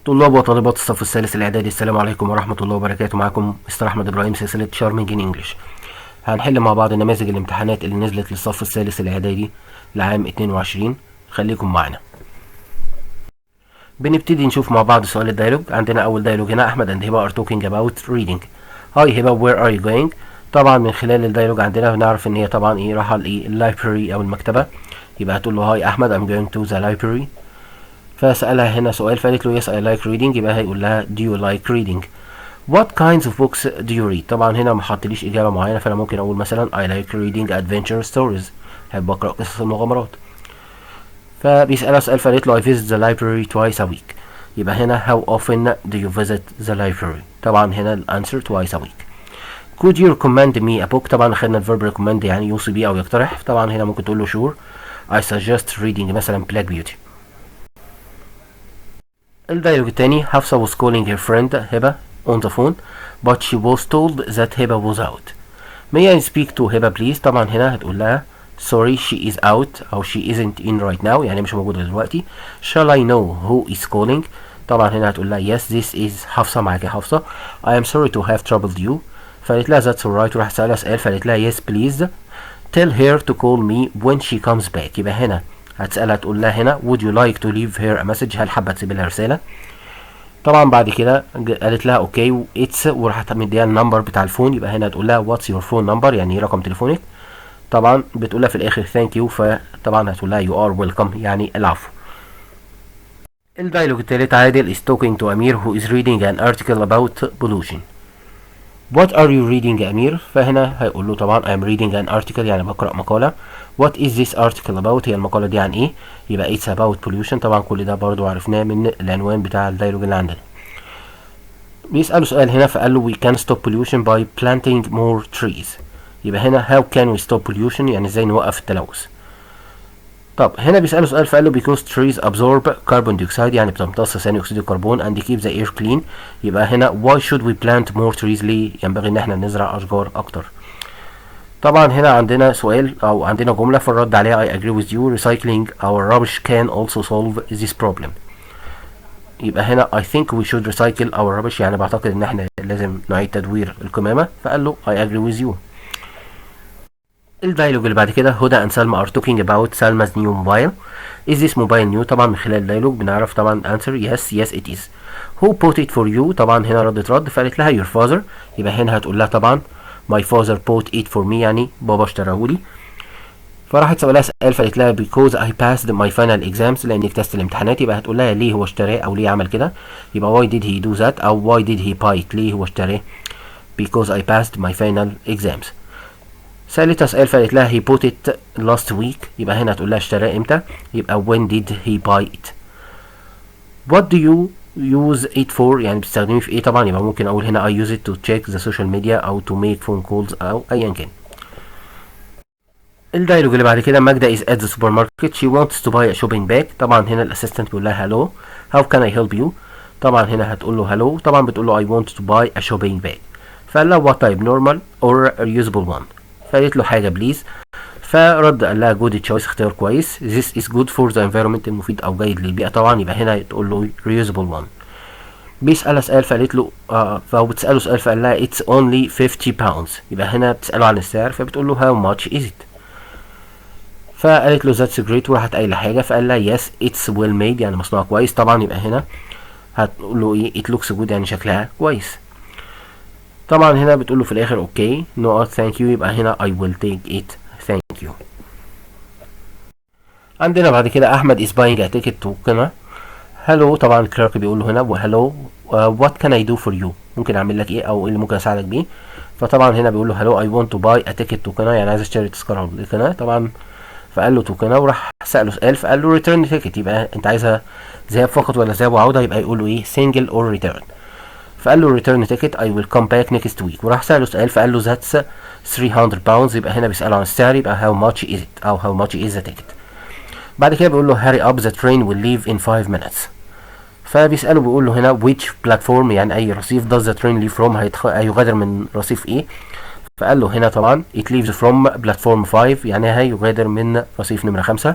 طلاب وطالبات الصف الثالث الاعدادي، السلام عليكم ورحمة الله وبركاته. معكم مستر احمد ابراهيم، سلسلة شارمينج ان انجلش. هنحل مع بعض نماذج الامتحانات اللي نزلت للصف الثالث الاعدادي لعام 22. خليكم معنا. بنبتدي نشوف مع بعض سؤال الديالوج. عندنا اول ديالوج هنا: احمد and هبه are talking about reading. هاي هبه، where are you going؟ طبعا من خلال الديالوج عندنا بنعرف ان هي طبعا رايحه اللايبراري او المكتبه، يبقى هتقول له هاي احمد I'm going to the library. فسألها هنا سؤال فقالت له yes I like reading، يبقى هيقول لها do you like reading؟ what kinds of books do you read؟ طبعا هنا ما حطليش اجابه معينه، فانا ممكن اقول مثلا I like reading adventure stories، بحب اقرا قصص المغامرات. فبيسألها سؤال فقالت له I visit the library twice a week، يبقى هنا how often do you visit the library؟ طبعا هنا الانسر twice a week. could you recommend me a book؟ طبعا خدنا الفيرب recommend يعني يوصي بيه او يقترح، طبعا هنا ممكن تقول له sure I suggest reading مثلا Black Beauty. الديالوج التاني: حفصة was calling her friend هبة on the phone but she was told that هبة was out. may I speak to هبة please؟ طبعا هنا هتقول لها sorry she is out أو she isn't in right now، يعني مش موجودة دلوقتي. shall I know who is calling؟ طبعا هنا هتقول لها yes this is حفصة، معاك يا حفصة. I am sorry to have troubled you. فقالت لها that's alright، وراح سألها سؤال فقالت لها yes please tell her to call me when she comes back. يبقى هنا هتسألها تقول لها هنا would you like to leave her a message؟ هل حابة تسيب لها رسالة؟ طبعا بعد كده قالت لها اوكي اتس، وراحت مديها النمبر بتاع الفون، يبقى هنا هتقول لها واتس يور فون نمبر، يعني ايه رقم تليفونك. طبعا بتقول لها في الاخر ثانك يو، فطبعا هتقول لها يو ار ويلكم يعني العفو. الدايلوج التالت: عادل is talking to أمير who is reading an article about pollution. What are you reading يا أمير؟ فهنا هيقول له طبعا I am reading an article، يعني بقرأ مقالة. What is this article about؟ هي المقالة دي عن ايه؟ يبقى it's about pollution. طبعا كل ده برضو عرفناه من العنوان بتاع الدايلوج اللي عندنا. بيسأله سؤال هنا فقال له we can stop pollution by planting more trees. يبقى هنا how can we stop pollution؟ يعني ازاي نوقف التلوث. طب هنا بيسأله سؤال فقال له because trees absorb carbon dioxide، يعني بتمتص ثاني اكسيد الكربون and keep the air clean. يبقى هنا why should we plant more trees؟ ليه ينبغي ان احنا نزرع اشجار اكتر. طبعا هنا عندنا سؤال او عندنا جملة في الرد عليها I agree with you recycling our rubbish can also solve this problem. يبقى هنا I think we should recycle our rubbish، يعني بعتقد ان احنا لازم نعيد تدوير القمامة، فقال له I agree with you. الدايلوج اللي بعد كده: هدى and سلمى are talking about سلمى's new mobile. is this mobile new؟ طبعا من خلال الدايلوج بنعرف طبعا answer yes it is. who bought it for you؟ طبعا هنا ردت رد فقالت لها your father، يبقى هنا هتقول لها طبعا my father bought it for me، يعني بابا اشتراهولي. فراحت سألها سؤال فقالت لها because I passed my final exams، لأني اجتزت الامتحانات. يبقى هتقول لها ليه هو اشتراه أو ليه عمل كده، يبقى why did he do that أو why did he buy it، ليه هو اشتراه because I passed my final exams. سألتها سؤال فقالت لها he bought it last week، يبقى هنا هتقول لها اشتراه امتى، يبقى when did he buy it. what do you use it for؟ يعني بتستخدميه في ايه. طبعا يبقى ممكن اقول هنا I use it to check the social media او to make phone calls او ايا كان. الدايلوج اللي بعد كده: ماجدة is at the supermarket she wants to buy a shopping bag. طبعا هنا الاسيستنت بيقول لها hello how can I help you؟ طبعا هنا هتقول له hello، طبعا بتقول له I want to buy a shopping bag. فقال لها what type normal or reusable one؟ فقالت له حاجة بليز، فرد قال لها good choice، اختيار كويس. this is good for the environment، المفيد او جيد للبيئة. طبعا يبقى هنا تقول له reusable one. بيسألها سؤال فقالت له فهو بتسأله سؤال فقال لها it's only 50 pounds، يبقى هنا بتسأله عن السعر فبتقول له how much is it؟ فقالت له that's great، وراحت قايله حاجة فقال لها yes it's well made، يعني مصنوع كويس. طبعا يبقى هنا هتقول له ايه it looks good، يعني شكلها كويس. طبعا هنا بتقول له في الاخر اوكي no thank you، يبقى هنا I will take it thank you. عندنا بعد كده احمد is buying a ticket to كنا hello. طبعا الكلارك بيقول له هنا hello what can I do for you؟ ممكن اعمل لك ايه او ايه اللي ممكن اساعدك بيه. فطبعا هنا بيقول له hello I want to buy a ticket to كنا، يعني عايز اشتري تذكرة لكنا. طبعا فقال له تو كنا، وراح سأله سؤال فقال له return ticket، يبقى انت عايزها ذهاب فقط ولا ذهاب وعودة، يبقى يقول له ايه single or return. فقال له return ticket I will come back next week، وراح سأله سؤال فقال له that's 300 pounds، يبقى هنا بيسأله عن السعر، يبقى how much is it أو how much is the ticket. بعد كده بيقول له hurry up the train will leave in 5 minutes. فبيسأله بيقول له هنا which platform، يعني أي رصيف does the train leave from، هيغادر من رصيف إيه. فقال له هنا طبعا it leaves from platform 5، يعني هيغادر من رصيف نمرة 5.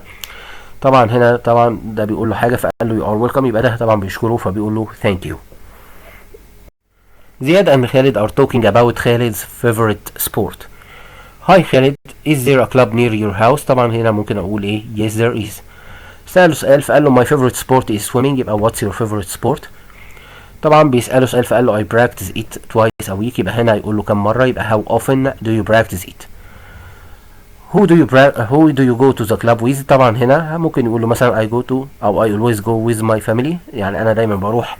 طبعا هنا طبعا ده بيقول له حاجه، فقال له you are welcome، يبقى ده طبعا بيشكره فبيقول له thank you. زياد and خالد are talking about Khalid's favorite sport. Hi Khalid, is there a club near your house؟ طبعا هنا ممكن اقول ايه yes there is. سأله سؤال فقال له my favorite sport is swimming، يبقى what's your favorite sport؟ طبعا بيسأله سؤال فقال له I practice it twice a week، يبقى هنا يقول له كم مرة، يبقى how often do you practice it. who do you go to the club with؟ طبعا هنا ممكن يقول له مثلا I go to أو I always go with my family، يعني أنا دايما بروح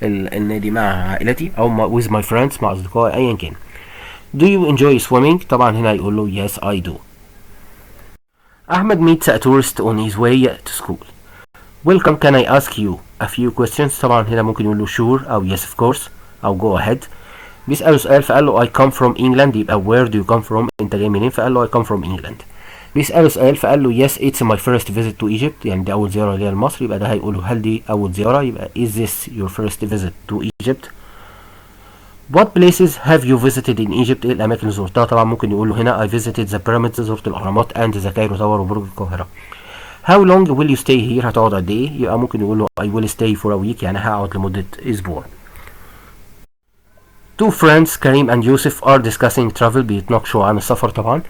النادي مع عائلتي، أو with my friends مع أصدقائي أيا كان. do you enjoy swimming؟ طبعا هنا يقول له yes I do. أحمد meets a tourist on his way to school. welcome, can I ask you a few questions؟ طبعا هنا ممكن يقول له sure أو yes of course أو go ahead. بيسأله سؤال فقال له I come from England، يبقى where do you come from، انت جاي منين؟ فقال له I come from England. بيسأله سؤال فقال له yes it's my first visit to Egypt، يعني دي أول زيارة ليا لمصر، يبقى ده هيقول له هل دي أول زيارة، يبقى is this your first visit to Egypt. what places have you visited in Egypt؟ ايه الأماكن اللي زرتها؟ طبعا ممكن يقول له هنا I visited the pyramids، زرت الأهرامات and the Cairo Tower وبرج القاهرة. how long will you stay here؟ هتقعد قد ايه؟ يبقى ممكن يقول له I will stay for a week، يعني هقعد لمدة أسبوع. two friends كريم and يوسف are discussing travel، بيتناقشوا عن السفر طبعا.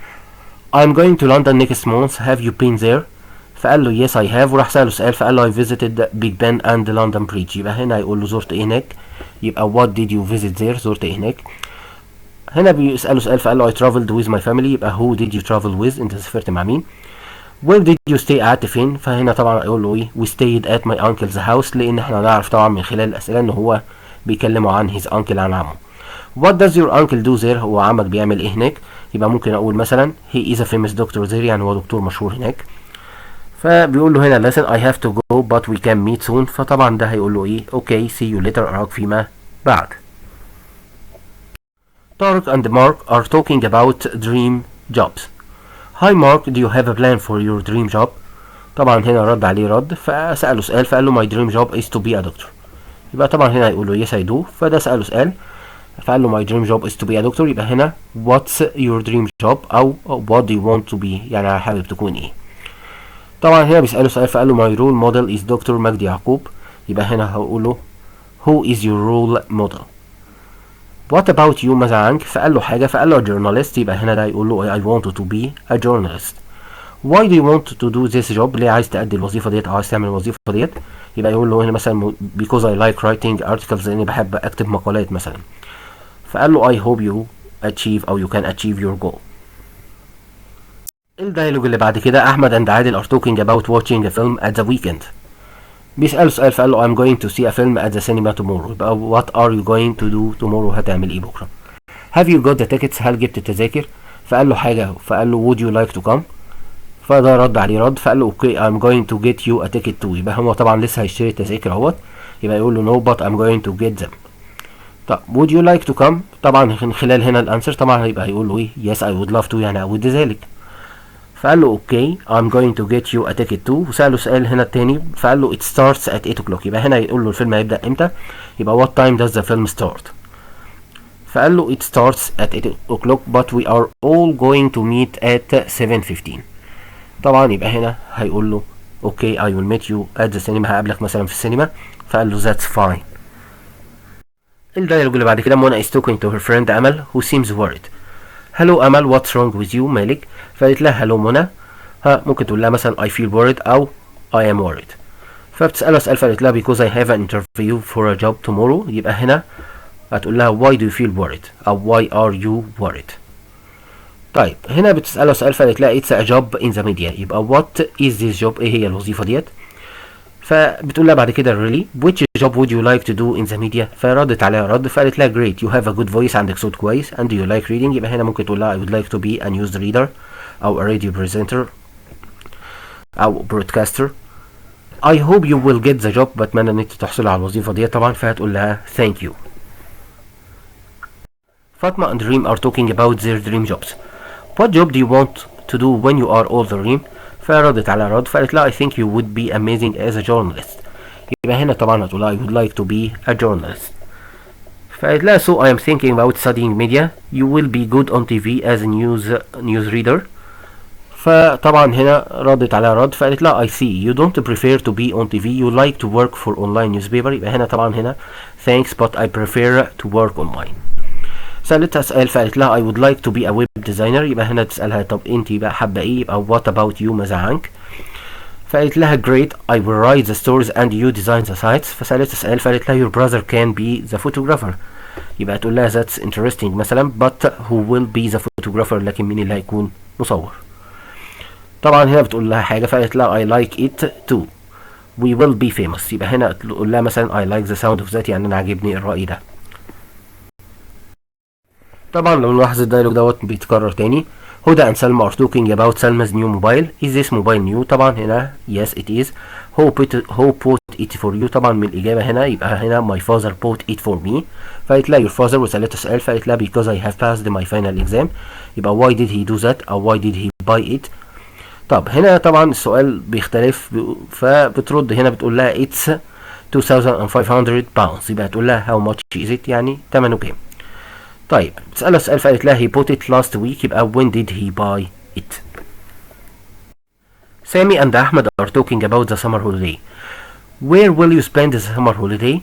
I'm going to London next month, have you been there؟ فقال له yes I have، وراح سأله سؤال فقال له I visited Big Ben and London Bridge، يبقى هنا يقول له زرت ايه هناك، يبقى what did you visit there، زرت ايه هناك. هنا بيسأله سؤال فقال له I traveled with my family، يبقى who did you travel with، انت سافرت مع مين. where did you stay، قعدت فين؟ فهنا طبعا يقول له ايه we stayed at my uncle's house، لان احنا نعرف طبعا من خلال الأسئلة ان هو بيكلموا عن his uncle، عن عمه. what does your uncle do there، هو عمك بيعمل ايه هناك؟ يبقى ممكن اقول مثلا he is a famous doctor there، يعني هو دكتور مشهور هناك. فبيقول له هنا listen I have to go but we can meet soon، فطبعا ده هيقول له ايه okay see you later، اراك فيما بعد. طارق and Mark are talking about dream jobs. hi Mark, do you have a plan for your dream job؟ طبعا هنا رد عليه رد، فسأله سؤال فقال له my dream job is to be a doctor، يبقى طبعا هنا يقول له yes I do، فده سأله سؤال فقال له my dream job is to be a doctor، يبقى هنا what's your dream job أو what do you want to be، يعني حابب تكون ايه. طبعا هنا بيسأله سؤال فقال له my role model is دكتور مجدي يعقوب، يبقى هنا هقول له who is your role model. what about you، ماذا عنك؟ فقال له حاجة، فقال له journalist، يبقى هنا ده يقول له I want to be a journalist. why do you want to do this job، ليه عايز تأدي الوظيفة ديت أو عايز تعمل الوظيفة ديت؟ يبقى يقول له هنا مثلا because I like writing articles، لأني بحب أكتب مقالات مثلا. فقال له I hope you achieve أو you can achieve your goal. الديالوج اللي بعد كده أحمد and عادل are talking about watching a film at the weekend. بيسأله سؤال فقال له I'm going to see a film at the cinema tomorrow، يبقى what are you going to do tomorrow، هتعمل ايه بكرة. have you got the tickets، هل جبت التذاكر؟ فقال له حاجة، فقال له would you like to come، فده رد عليه رد فقال له okay I'm going to get you a ticket too، يبقى هو طبعا لسه هيشتري التذاكر اهوت، يبقى يقول له no but I'm going to get them. طب would you like to come، طبعا من خلال هنا الانسر طبعا هيبقى هيقول له ايه yes I would love to، يعني أود ذلك. فقال له اوكي I'm going to get you a ticket too، وسأله سؤال هنا التاني فقال له it starts at 8 o'clock، يبقى هنا يقول له الفيلم هيبدأ امتى، يبقى what time does the film start. فقال له it starts at 8 o'clock but we are all going to meet at 7:15. طبعا يبقى هنا هيقول له اوكي I will meet you at the cinema، هقابلك مثلا في السينما، فقال له that's fine. الديالوج اللي بعد كده منى is talking to her friend أمل who seems worried. hello أمل what's wrong with you، مالك؟ فقالت لها hello منى، ممكن تقول لها مثلا I feel worried أو I am worried. فبتسألها سؤال فقالت لها because I have an interview for a job tomorrow، يبقى هنا هتقول لها why do you feel worried أو why are you worried. طيب هنا بتسألها سؤال فقالت لها it's a job in the media، يبقى what is this job، ايه هي الوظيفة ديت. فبتقول لها بعد كده really which job would you like to do in the media، فردت عليها رد فقالت لها great you have a good voice، عندك صوت كويس and you like reading، يبقى هنا ممكن تقول لها I would like to be a news reader أو a radio presenter أو broadcaster. I hope you will get the job، بتمنى ان انت تحصل على الوظيفة دي طبعا، فهتقول لها thank you. فاطمة and Reem are talking about their dream jobs. what job do you want to do when you are older Reem؟ فردت على رد فقالت لها I think you would be amazing as a journalist، يبقى هنا طبعا هتقول لها I would like to be a journalist. فقالت لها so I am thinking about studying media، you will be good on TV as a news reader. فطبعا هنا ردت عليها رد فقالت لها I see you don't prefer to be on TV, you like to work for online newspaper. يبقى هنا طبعا هنا thanks but I prefer to work online. سألتها سؤال فقالت لها I would like to be a web designer. يبقى هنا تسألها طب انت بقى حابة ايه؟ يبقى what about you ماذا عنك؟ فقالت لها great I will write the stories and you design the sites. فسألتها سؤال فقالت لها your brother can be the photographer. يبقى تقول لها that's interesting مثلا but who will be the photographer، لكن مين اللي هيكون مصور؟ طبعا هنا بتقول لها حاجة فقالت لها I like it too we will be famous. يبقى هنا تقول لها مثلا I like the sound of that، يعني انا عاجبني الرأي ده. طبعا لو نلاحظ الدايلوج دوت بيتكرر تاني. هدى and Salma are talking about Salma's new mobile. Is this mobile new؟ طبعا هنا yes it is. Who bought it for you؟ طبعا من الإجابة هنا يبقى هنا my father bought it for me. فقالت لها your father وسألتها سؤال فقالت لها because I have passed my final exam. يبقى why did he do that أو why did he buy it؟ طب هنا طبعا السؤال بيختلف فبترد هنا بتقول لها it's 2500 pounds. يبقى هتقول لها how much is it، يعني ثمنه كام. طيب بتسألها سؤال فقالت لها he bought it last week. يبقى when did he buy it. Sammy and Ahmed are talking about the summer holiday. Where will you spend the summer holiday؟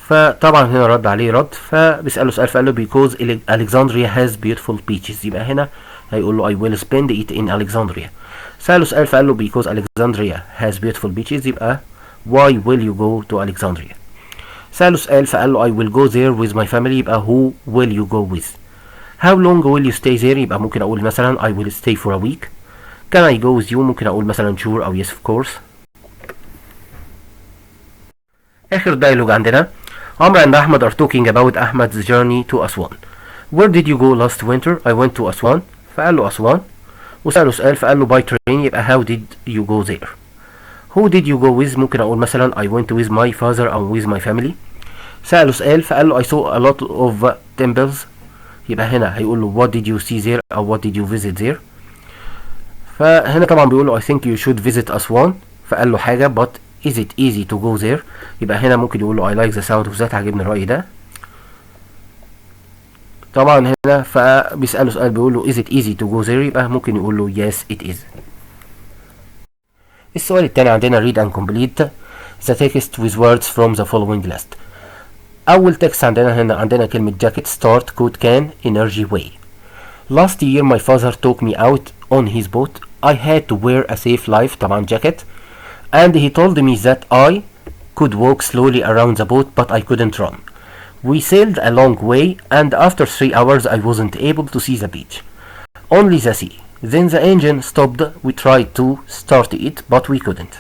فطبعا هنا رد عليه رد فبيسأله سؤال فقال له because Alexandria has beautiful beaches. يبقى هنا هيقول له I will spend it in Alexandria. سأله سؤال فقال له because Alexandria has beautiful beaches. يبقى why will you go to Alexandria. سأله سؤال فقال له I will go there with my family. يبقى who will you go with. how long will you stay there؟ يبقى ممكن أقول مثلا I will stay for a week. can I go with you؟ ممكن أقول مثلا sure أو yes of course. آخر دايلوج عندنا عمرو and Ahmed are talking about Ahmed's journey to Aswan. where did you go last winter؟ I went to Aswan. فقال له أسوان وسأله سؤال فقال له by train. يبقى how did you go there. who did you go with؟ ممكن أقول مثلا I went with my father أو with my family. سأله سؤال فقال له I saw a lot of temples. يبقى هنا هيقول له what did you see there أو what did you visit there. فهنا طبعا بيقول له I think you should visit Aswan. فقال له حاجة but is it easy to go there. يبقى هنا ممكن يقول له I like the sound of that، عجبني الرأي ده. طبعا هنا فبيسأله سؤال بيقول له is it easy to go there. يبقى ممكن يقول له yes it is. السؤال التاني عندنا read and complete the text with words from the following list. أول تكست عندنا كلمة jacket start coat can energy way. last year my father took me out on his boat. I had to wear a safe life طبعا jacket and he told me that I could walk slowly around the boat but I couldn't run. We sailed a long way and after 3 hours I wasn't able to see the beach, only the sea. Then the engine stopped. We tried to start it but we couldn't.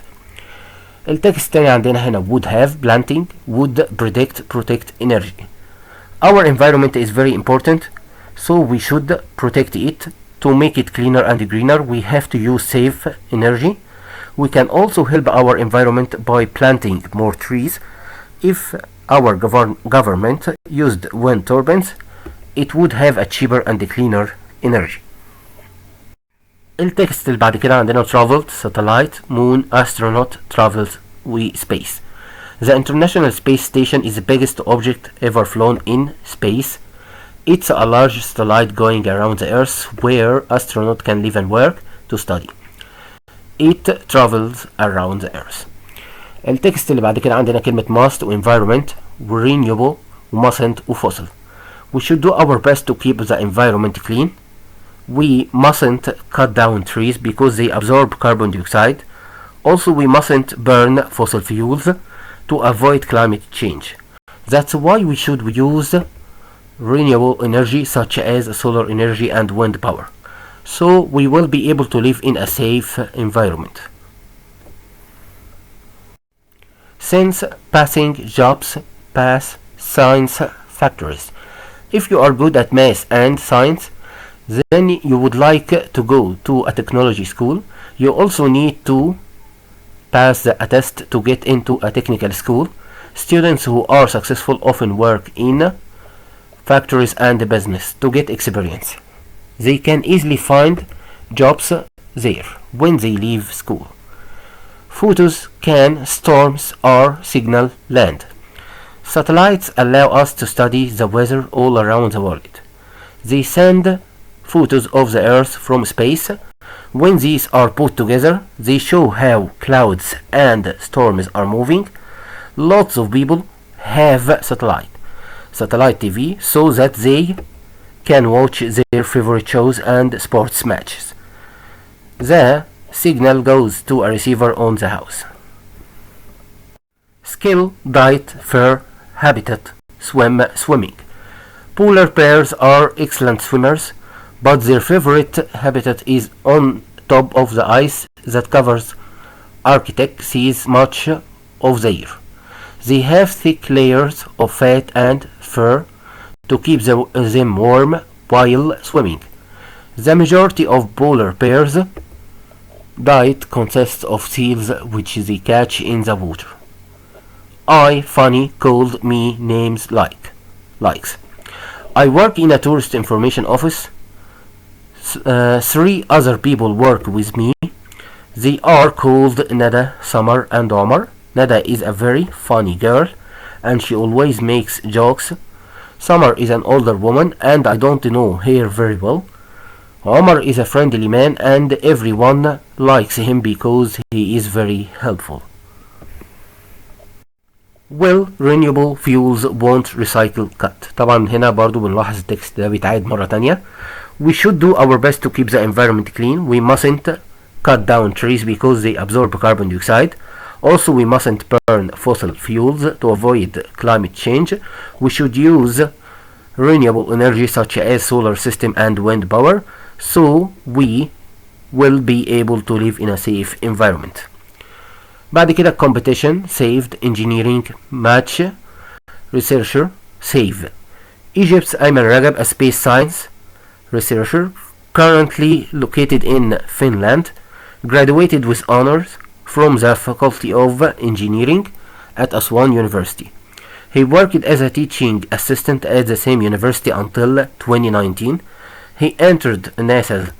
التكست التاني عندنا هنا would have planting would protect energy. Our environment is very important so we should protect it to make it cleaner and greener. We have to use safe energy. We can also help our environment by planting more trees. If our government used wind turbines it would have a cheaper and cleaner energy. التكست اللي بعد كده عندنا traveled satellite moon astronaut travels we space. The International Space Station is the biggest object ever flown in space. It's a large satellite going around the Earth where astronauts can live and work to study. It travels around the Earth. التكست اللي بعد كده عندنا كلمة must و environment و renewable و mustn't و fossil. We should do our best to keep the environment clean. We mustn't cut down trees because they absorb carbon dioxide. Also we mustn't burn fossil fuels to avoid climate change. That's why we should use renewable energy such as solar energy and wind power. So we will be able to live in a safe environment. Since passing jobs pass science factories. If you are good at math and science, then you would like to go to a technology school. You also need to pass a test to get into a technical school. Students who are successful often work in factories and business to get experience. They can easily find jobs there when they leave school. Photos can storms or signal land. Satellites allow us to study the weather all around the world. They send photos of the Earth from space. When these are put together, they show how clouds and storms are moving. Lots of people have satellite TV so that they can watch their favorite shows and sports matches. The signal goes to a receiver on the house. Skill, diet, fur, habitat, swimming. Polar bears are excellent swimmers, but their favorite habitat is on top of the ice that covers Arctic seas much of the year. They have thick layers of fat and fur to keep them warm while swimming. The majority of polar bears' diet consists of seals which they catch in the water. Funny, called me names likes. I work in a tourist information office. 3 other people work with me. They are called Nada, Summer, and Omar. Nada is a very funny girl and she always makes jokes. Summer is an older woman and I don't know her very well. Omar is a friendly man and everyone likes him because he is very helpful. Well, renewable fuels won't recycle cut. طبعا هنا برضو بنلاحظ التكست ده بيتعاد مرة تانية. We should do our best to keep the environment clean. We mustn't cut down trees because they absorb carbon dioxide. Also, we mustn't burn fossil fuels to avoid climate change. We should use renewable energy such as solar system and wind power so we will be able to live in a safe environment. بعد كده competition saved engineering match researcher save. Egypt's Ayman Ragab, a space science researcher currently located in Finland, graduated with honors from the Faculty of Engineering at Aswan University. He worked as a teaching assistant at the same university until 2019. He entered NASA's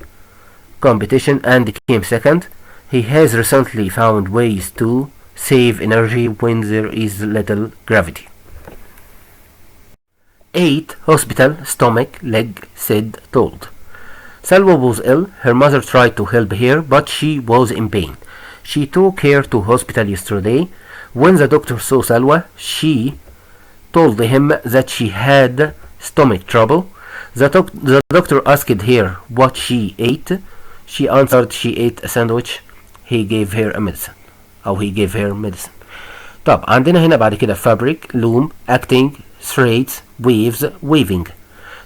competition and came second. He has recently found ways to save energy when there is little gravity. 8. Hospital, stomach, leg, said, told. Salwa was ill. Her mother tried to help her, but she was in pain. She took her to hospital yesterday. When the doctor saw Salwa, she told him that she had stomach trouble. The doctor asked her what she ate. She answered she ate a sandwich. He gave her medicine. طب عندنا هنا بعد كده fabric, loom, acting, threads, waves, weaving.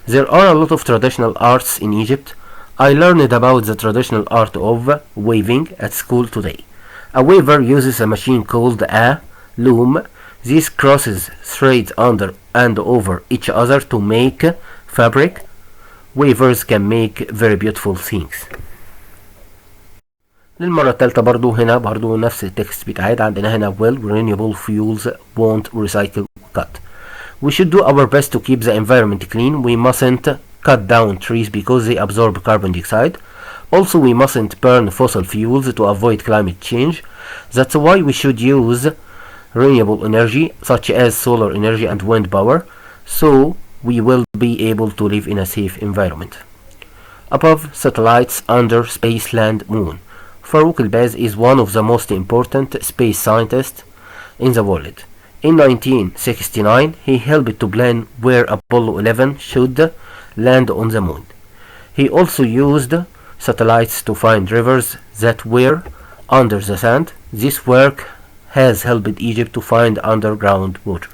There are a lot of traditional arts in Egypt. I learned about the traditional art of weaving at school today. A weaver uses a machine called a loom. This crosses threads under and over each other to make fabric. Weavers can make very beautiful things. للمرة الثالثة برضو هنا برضو نفس التكست بيتعاد. عندنا هنا well, renewable fuels won't recycle cut. We should do our best to keep the environment clean. We mustn't cut down trees because they absorb carbon dioxide. Also, we mustn't burn fossil fuels to avoid climate change. That's why we should use renewable energy such as solar energy and wind power so we will be able to live in a safe environment. Above, satellites, under, space, land, moon. Farouk Elbaz is one of the most important space scientists in the world. In 1969, he helped to plan where Apollo 11 should land on the moon. He also used satellites to find rivers that were under the sand. This work has helped Egypt to find underground water.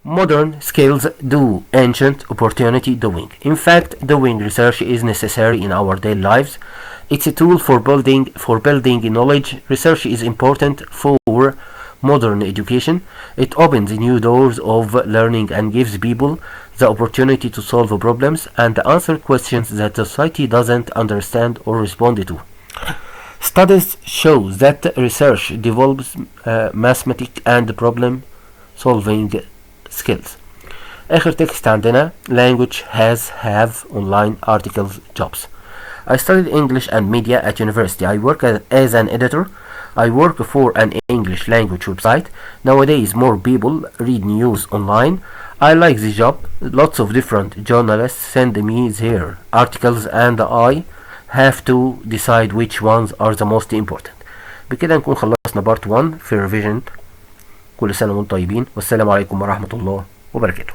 Modern skills do, ancient opportunity doing. In fact, doing research is necessary in our daily lives. It's a tool for building knowledge. Research is important for modern education. It opens new doors of learning and gives people the opportunity to solve problems and answer questions that society doesn't understand or respond to. Studies show that research develops mathematics and problem solving skills. آخر تكست عندنا language has, have, online, articles, jobs. I studied English and media at university. I work as an editor. I work for an English language website. Nowadays more people read news online. I like the job. Lots of different journalists send me their articles and I have to decide which ones are the most important. بكده نكون خلصنا بارت 1 في الريفيجن. كل سنة وانتم طيبين، والسلام عليكم ورحمة الله وبركاته.